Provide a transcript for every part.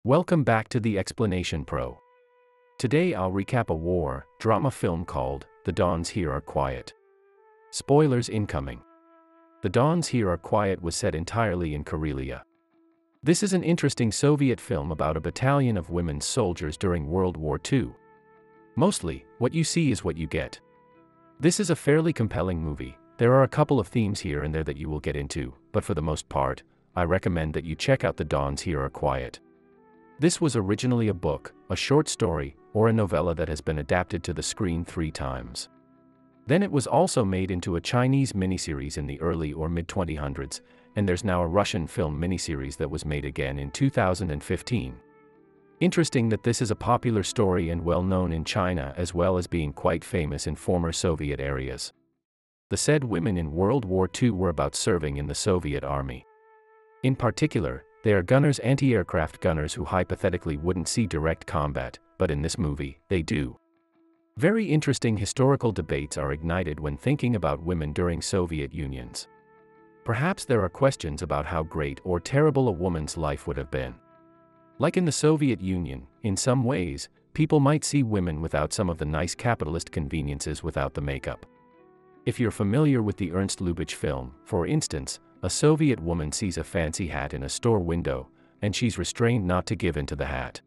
Welcome back to the Explanation Pro. Today I'll recap a war drama film called The Dawns Here Are Quiet. Spoilers incoming. The Dawns Here Are Quiet was set entirely in Karelia. This is an interesting Soviet film about a battalion of women soldiers during World War II. Mostly, what you see is what you get. This is a fairly compelling movie. There are a couple of themes here and there that you will get into, but for the most part, I recommend that you check out The Dawns Here Are Quiet. This was originally a book, a short story, or a novella that has been adapted to the screen 3 times. Then it was also made into a Chinese miniseries in the early or mid-2000s, and there's now a Russian film miniseries that was made again in 2015. Interesting that this is a popular story and well known in China as well as being quite famous in former Soviet areas. The said women in World War II were about serving in the Soviet army. In particular, they are gunners, anti-aircraft gunners who hypothetically wouldn't see direct combat, but in this movie, they do. Very interesting historical debates are ignited when thinking about women during Soviet Unions. Perhaps there are questions about how great or terrible a woman's life would have been. Like in the Soviet Union, in some ways, people might see women without some of the nice capitalist conveniences without the makeup. If you're familiar with the Ernst Lubitsch film, for instance, a Soviet woman sees a fancy hat in a store window, and she's restrained not to give in to the hat.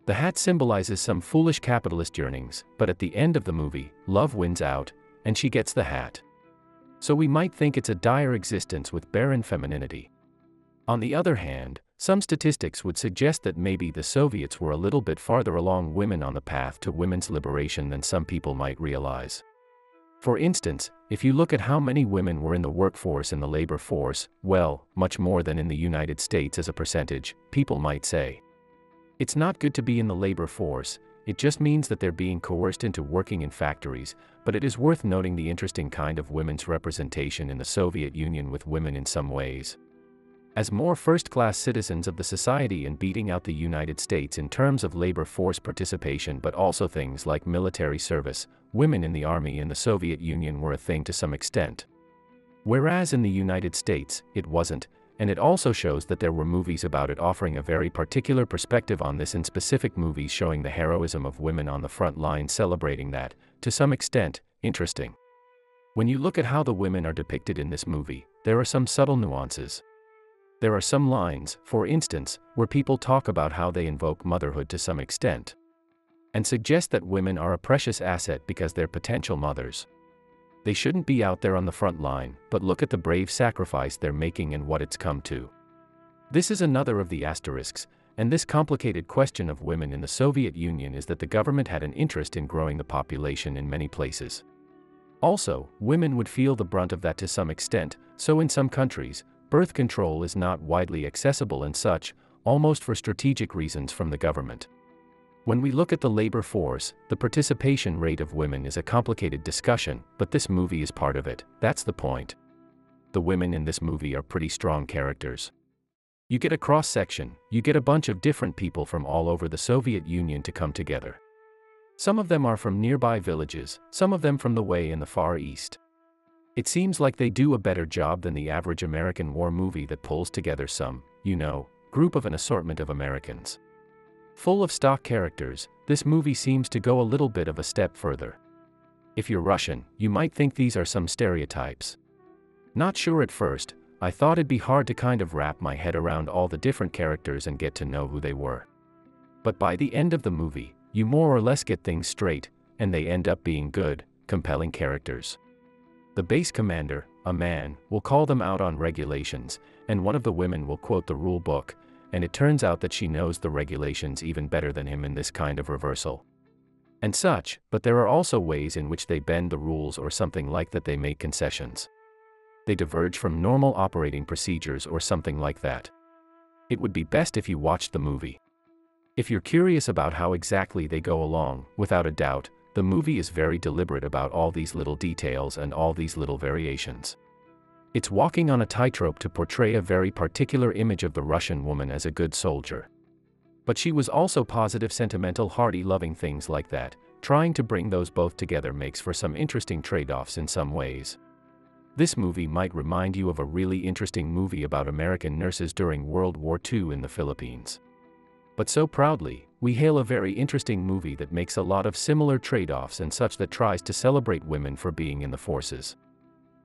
The hat symbolizes some foolish capitalist yearnings, but at the end of the movie, love wins out, and she gets the hat. So we might think it's a dire existence with barren femininity. On the other hand, some statistics would suggest that maybe the Soviets were a little bit farther along women on the path to women's liberation than some people might realize. For instance, if you look at how many women were in the workforce and the labor force, well, much more than in the United States as a percentage, people might say. It's not good to be in the labor force, it just means that they're being coerced into working in factories, but it is worth noting the interesting kind of women's representation in the Soviet Union with women in some ways. As more first-class citizens of the society and beating out the United States in terms of labor force participation, but also things like military service, women in the army in the Soviet Union were a thing to some extent. Whereas in the United States, it wasn't, and it also shows that there were movies about it offering a very particular perspective on this, and specific movies showing the heroism of women on the front line celebrating that, to some extent, interesting. When you look at how the women are depicted in this movie, there are some subtle nuances. There are some lines, for instance, where people talk about how they invoke motherhood to some extent, and suggest that women are a precious asset because they're potential mothers. They shouldn't be out there on the front line, but look at the brave sacrifice they're making and what it's come to. This is another of the asterisks, and this complicated question of women in the Soviet Union is that the government had an interest in growing the population in many places. Also, women would feel the brunt of that to some extent, so in some countries, birth control is not widely accessible and such, almost for strategic reasons from the government. When we look at the labor force, the participation rate of women is a complicated discussion, but this movie is part of it, that's the point. The women in this movie are pretty strong characters. You get a cross-section, you get a bunch of different people from all over the Soviet Union to come together. Some of them are from nearby villages, some of them from the way in the Far East. It seems like they do a better job than the average American war movie that pulls together some, group of an assortment of Americans. Full of stock characters, this movie seems to go a little bit of a step further. If you're Russian, you might think these are some stereotypes. Not sure at first, I thought it'd be hard to kind of wrap my head around all the different characters and get to know who they were. But by the end of the movie, you more or less get things straight, and they end up being good, compelling characters. The base commander, a man, will call them out on regulations, and one of the women will quote the rule book, and it turns out that she knows the regulations even better than him in this kind of reversal. And such, but there are also ways in which they bend the rules or something like that, they make concessions. They diverge from normal operating procedures or something like that. It would be best if you watched the movie. If you're curious about how exactly they go along, without a doubt, the movie is very deliberate about all these little details and all these little variations. It's walking on a tightrope to portray a very particular image of the Russian woman as a good soldier. But she was also positive, sentimental, hearty, loving, things like that. Trying to bring those both together makes for some interesting trade-offs in some ways. This movie might remind you of a really interesting movie about American nurses during World War II in the Philippines. But so proudly, we hail a very interesting movie that makes a lot of similar trade-offs and such, that tries to celebrate women for being in the forces.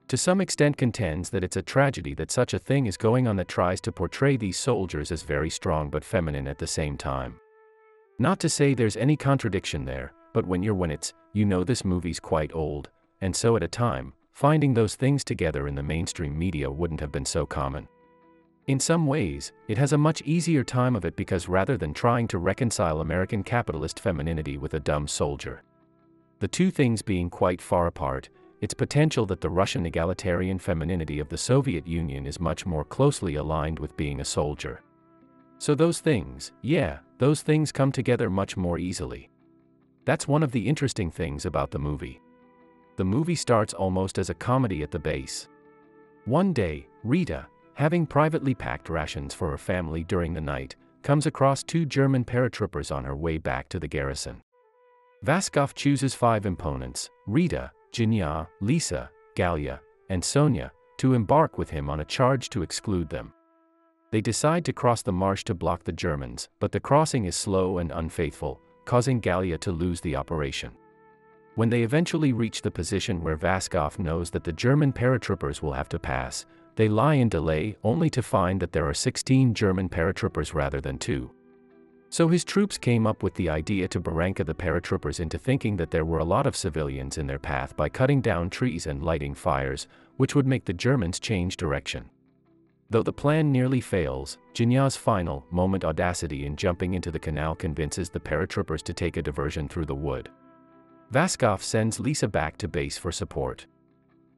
To some extent contends that it's a tragedy that such a thing is going on, that tries to portray these soldiers as very strong but feminine at the same time. Not to say there's any contradiction there, but when it's, this movie's quite old, and so at a time, finding those things together in the mainstream media wouldn't have been so common. In some ways, it has a much easier time of it because rather than trying to reconcile American capitalist femininity with a dumb soldier, the two things being quite far apart, it's potential that the Russian egalitarian femininity of the Soviet Union is much more closely aligned with being a soldier. So those things come together much more easily. That's one of the interesting things about the movie. The movie starts almost as a comedy at the base. One day, Rita, having privately packed rations for her family during the night, comes across two German paratroopers on her way back to the garrison. Vaskov chooses 5 opponents, Rita, Jinya, Lisa, Galia, and Sonia, to embark with him on a charge to exclude them. They decide to cross the marsh to block the Germans, but the crossing is slow and unfaithful, causing Galia to lose the operation. When they eventually reach the position where Vaskov knows that the German paratroopers will have to pass, they lie in delay only to find that there are 16 German paratroopers rather than 2. So his troops came up with the idea to barranca the paratroopers into thinking that there were a lot of civilians in their path by cutting down trees and lighting fires, which would make the Germans change direction. Though the plan nearly fails, Jinya's final moment audacity in jumping into the canal convinces the paratroopers to take a diversion through the wood. Vaskov sends Lisa back to base for support.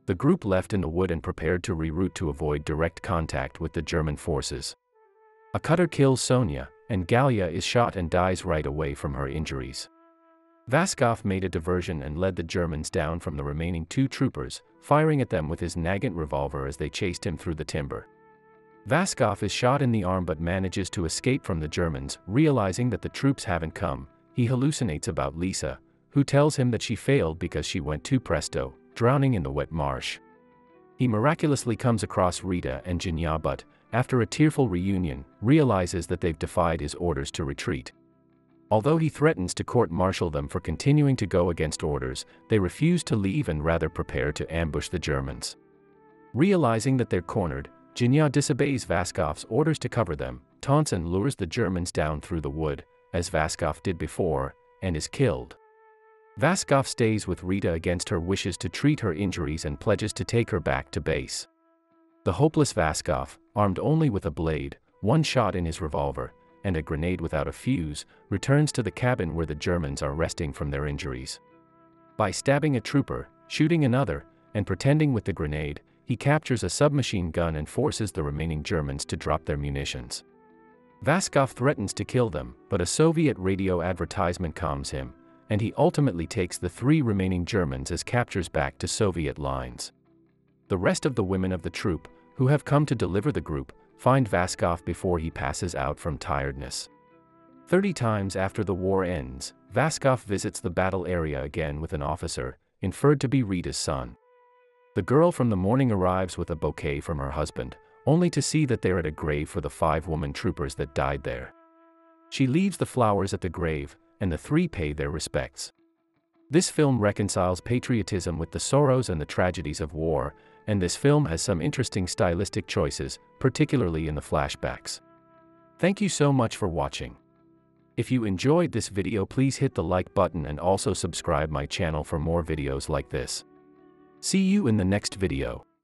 The group left in the wood and prepared to reroute to avoid direct contact with the German forces. A cutter kills Sonia, and Galia is shot and dies right away from her injuries. Vaskov made a diversion and led the Germans down from the remaining 2 troopers, firing at them with his Nagant revolver as they chased him through the timber. Vaskov is shot in the arm but manages to escape from the Germans. Realizing that the troops haven't come, he hallucinates about Lisa, who tells him that she failed because she went too presto, drowning in the wet marsh. He miraculously comes across Rita and Jinya but, after a tearful reunion, realizes that they've defied his orders to retreat. Although he threatens to court-martial them for continuing to go against orders, they refuse to leave and rather prepare to ambush the Germans. Realizing that they're cornered, Jinya disobeys Vaskov's orders to cover them, taunts and lures the Germans down through the wood, as Vaskov did before, and is killed. Vaskov stays with Rita against her wishes to treat her injuries and pledges to take her back to base. The hopeless Vaskov, armed only with a blade, 1 shot in his revolver, and a grenade without a fuse, returns to the cabin where the Germans are resting from their injuries. By stabbing a trooper, shooting another, and pretending with the grenade, he captures a submachine gun and forces the remaining Germans to drop their munitions. Vaskov threatens to kill them, but a Soviet radio advertisement calms him, and he ultimately takes the 3 remaining Germans as captures back to Soviet lines. The rest of the women of the troop, who have come to deliver the group, find Vaskov before he passes out from tiredness. 30 times after the war ends, Vaskov visits the battle area again with an officer, inferred to be Rita's son. The girl from the morning arrives with a bouquet from her husband, only to see that they're at a grave for the 5 woman troopers that died there. She leaves the flowers at the grave, and the 3 pay their respects. This film reconciles patriotism with the sorrows and the tragedies of war, and this film has some interesting stylistic choices, particularly in the flashbacks. Thank you so much for watching. If you enjoyed this video, please hit the like button and also subscribe my channel for more videos like this. See you in the next video.